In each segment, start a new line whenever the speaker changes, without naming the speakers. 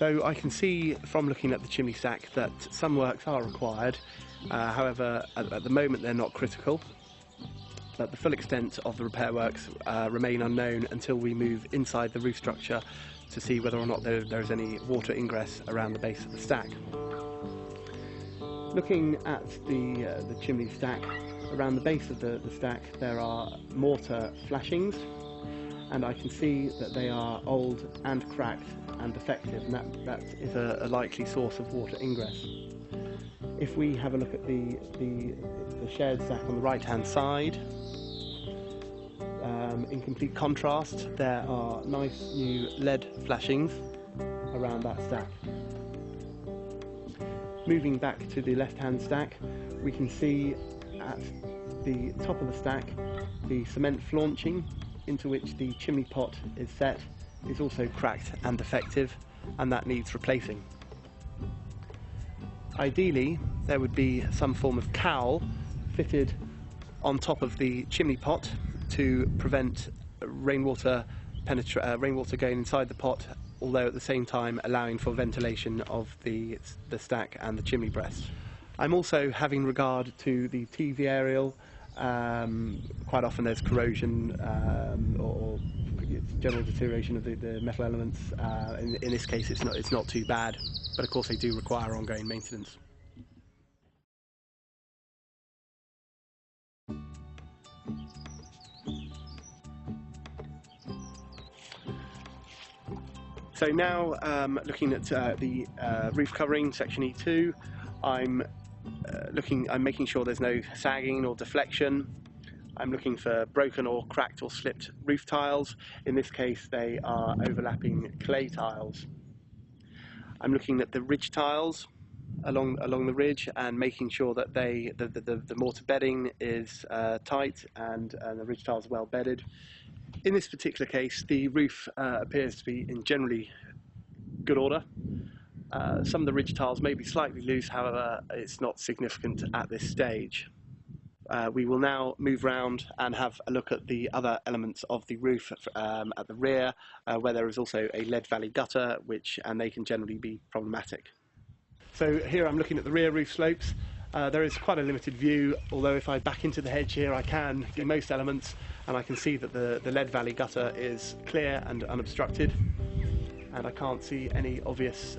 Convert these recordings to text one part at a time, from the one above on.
So I can see from looking at the chimney stack that some works are required, however at the moment they're not critical, but the full extent of the repair works remain unknown until we move inside the roof structure to see whether or not there is any water ingress around the base of the stack. Looking at the chimney stack, around the base of the stack there are mortar flashings, and I can see that they are old and cracked and defective, and that is a likely source of water ingress. If we have a look at the shared stack on the right hand side, in complete contrast there are nice new LED flashings around that stack. Moving back to the left hand stack, we can see at the top of the stack the cement flaunching into which the chimney pot is set is also cracked and defective, and that needs replacing. Ideally there would be some form of cowl fitted on top of the chimney pot to prevent rainwater going inside the pot, although at the same time allowing for ventilation of the stack and the chimney breast. I'm also having regard to the TV aerial. Quite often there's corrosion or general deterioration of the metal elements. In this case it's not too bad, but of course they do require ongoing maintenance. So now, looking at the roof covering, section E2, I'm making sure there's no sagging or deflection. I'm looking for broken or cracked or slipped roof tiles. In this case they are overlapping clay tiles. I'm looking at the ridge tiles along the ridge and making sure that the mortar bedding is tight and the ridge tiles are well bedded. In this particular case the roof appears to be in generally good order. Some of the ridge tiles may be slightly loose, however it's not significant at this stage. We will now move round and have a look at the other elements of the roof at the rear, where there is also a lead valley gutter, and they can generally be problematic. So here I'm looking at the rear roof slopes. There is quite a limited view, although if I back into the hedge here I can see most elements, and I can see that the lead valley gutter is clear and unobstructed, and I can't see any obvious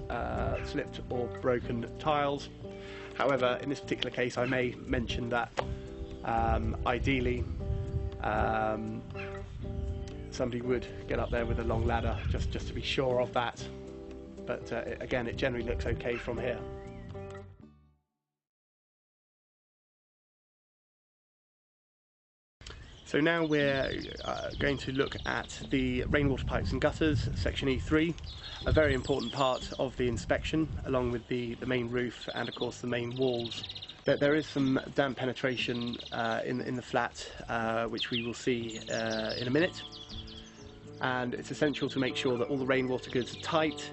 slipped or broken tiles. However, in this particular case I may mention that ideally somebody would get up there with a long ladder just to be sure of that, but again it generally looks okay from here. So now we're going to look at the rainwater pipes and gutters, section E3, a very important part of the inspection, along with the main roof and of course the main walls. There is some damp penetration in the flat, which we will see in a minute, and it's essential to make sure that all the rainwater goods are tight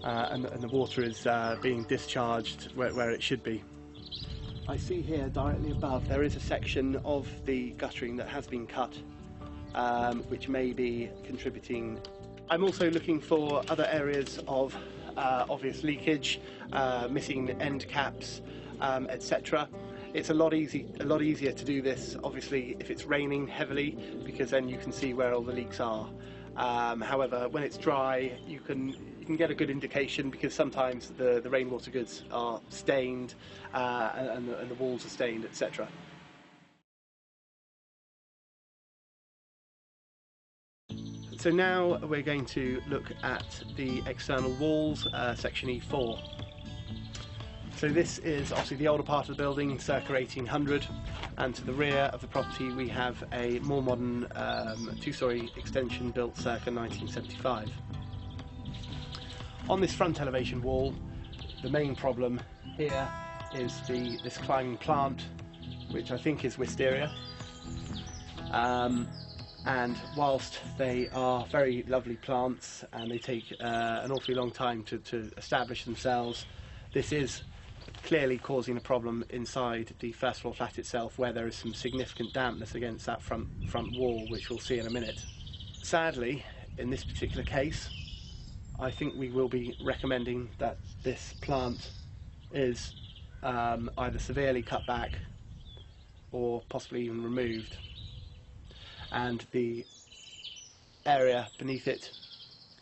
and the water is being discharged where it should be. I see here directly above there is a section of the guttering that has been cut, which may be contributing. I'm also looking for other areas of obvious leakage, missing end caps, etc. It's a lot easier to do this obviously if it's raining heavily, because then you can see where all the leaks are. However, when it's dry you can get a good indication, because sometimes the rainwater goods are stained and the walls are stained, etc. So now we're going to look at the external walls, section E4. So this is obviously the older part of the building, circa 1800, and to the rear of the property we have a more modern two-storey extension built circa 1975. On this front elevation wall, the main problem here is this climbing plant, which I think is wisteria. And whilst they are very lovely plants and they take an awfully long time to establish themselves, this is clearly causing a problem inside the first floor flat itself, where there is some significant dampness against that front wall, which we'll see in a minute. Sadly, in this particular case, I think we will be recommending that this plant is either severely cut back or possibly even removed, and the area beneath it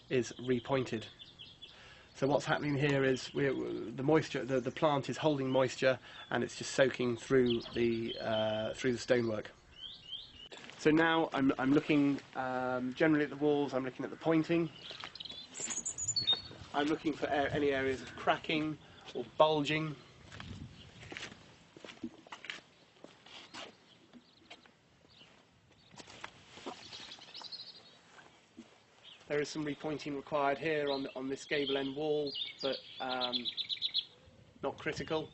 is repointed. So what's happening here is the moisture, the plant is holding moisture, and it's just soaking through the stonework. So now I'm looking generally at the walls. I'm looking at the pointing. I'm looking for any areas of cracking or bulging. There is some repointing required here on this gable end wall, but not critical.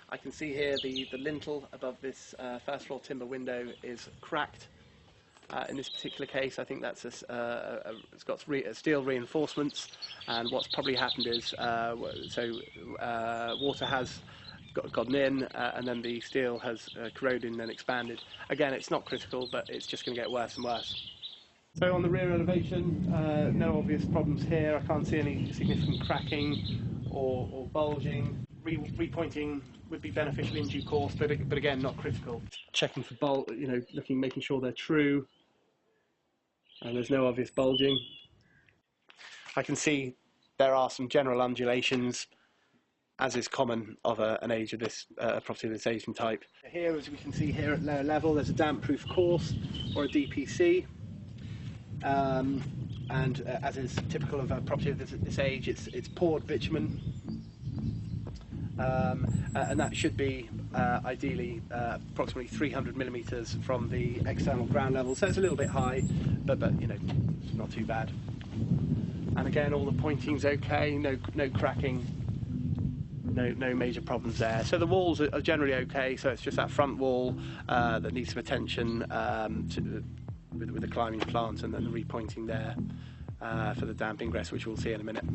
I can see here the lintel above this first floor timber window is cracked. In this particular case, I think that's it's got steel reinforcements, and what's probably happened is water has gotten in, and then the steel has corroded and then expanded. Again, it's not critical, but it's just going to get worse and worse. So on the rear elevation, no obvious problems here. I can't see any significant cracking or bulging. Repointing would be beneficial in due course, but again, not critical. Checking for making sure they're true, and there's no obvious bulging. I can see there are some general undulations, as is common of an age of this property of this age and type. Here, as we can see here at lower level, there's a damp-proof course or a DPC. And as is typical of a property of this age, it's poured bitumen, and that should be ideally approximately 300 millimetres from the external ground level. So it's a little bit high, but not too bad. And again, all the pointing's okay, no cracking, no major problems there. So the walls are generally okay. So it's just that front wall that needs some attention with the climbing plant, and then the repointing there for the damp ingress, which we'll see in a minute.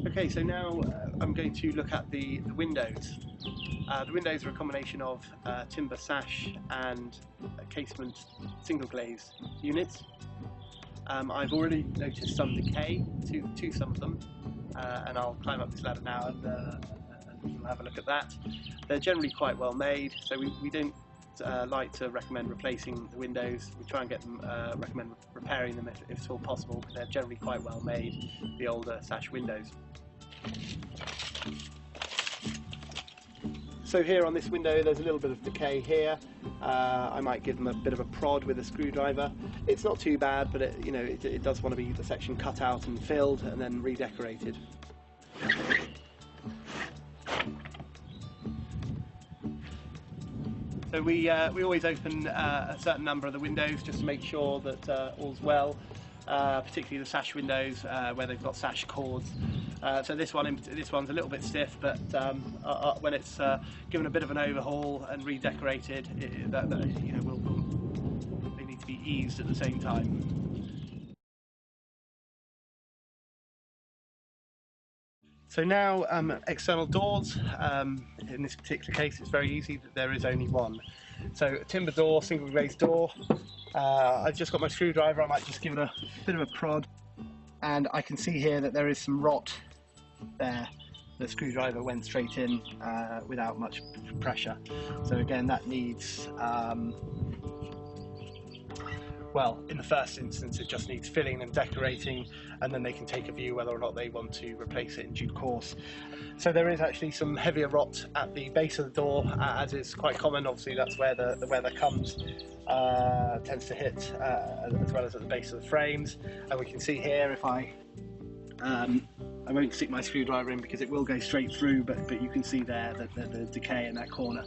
Okay, so now I'm going to look at the windows. The windows are a combination of timber sash and casement single glaze units. I've already noticed some decay to some of them, and I'll climb up this ladder now and we'll have a look at that. They're generally quite well made, so we don't like to recommend replacing the windows. We try and recommend repairing them if it's all possible, because they're generally quite well made, the older sash windows. So here on this window there's a little bit of decay here. I might give them a bit of a prod with a screwdriver. It's not too bad, but it does want to be the section cut out and filled and then redecorated. So we always open a certain number of the windows just to make sure that all's well, particularly the sash windows where they've got sash cords. So this one's a little bit stiff, but when it's given a bit of an overhaul and redecorated, they need to be eased at the same time. So now external doors. In this particular case, it's very easy that there is only one. So a timber door, single glazed door. I've just got my screwdriver. I might just give it a bit of a prod, and I can see here that there is some rot there. The screwdriver went straight in without much pressure. So again, that needs well, in the first instance, it just needs filling and decorating, and then they can take a view whether or not they want to replace it in due course. So there is actually some heavier rot at the base of the door, as is quite common. Obviously, that's where the weather comes, tends to hit, as well as at the base of the frames. And we can see here, if I won't stick my screwdriver in because it will go straight through, but you can see there that the decay in that corner.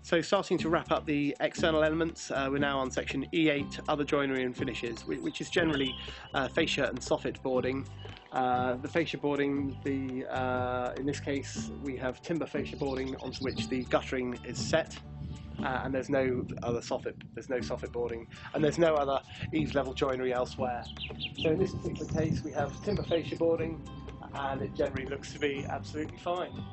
So starting to wrap up the external elements, we're now on section E8, other joinery and finishes, which is generally fascia and soffit boarding. The fascia boarding, in this case we have timber fascia boarding onto which the guttering is set, and there's no other soffit boarding, and there's no other eaves level joinery elsewhere. So in this particular case we have timber fascia boarding, and it generally looks to be absolutely fine.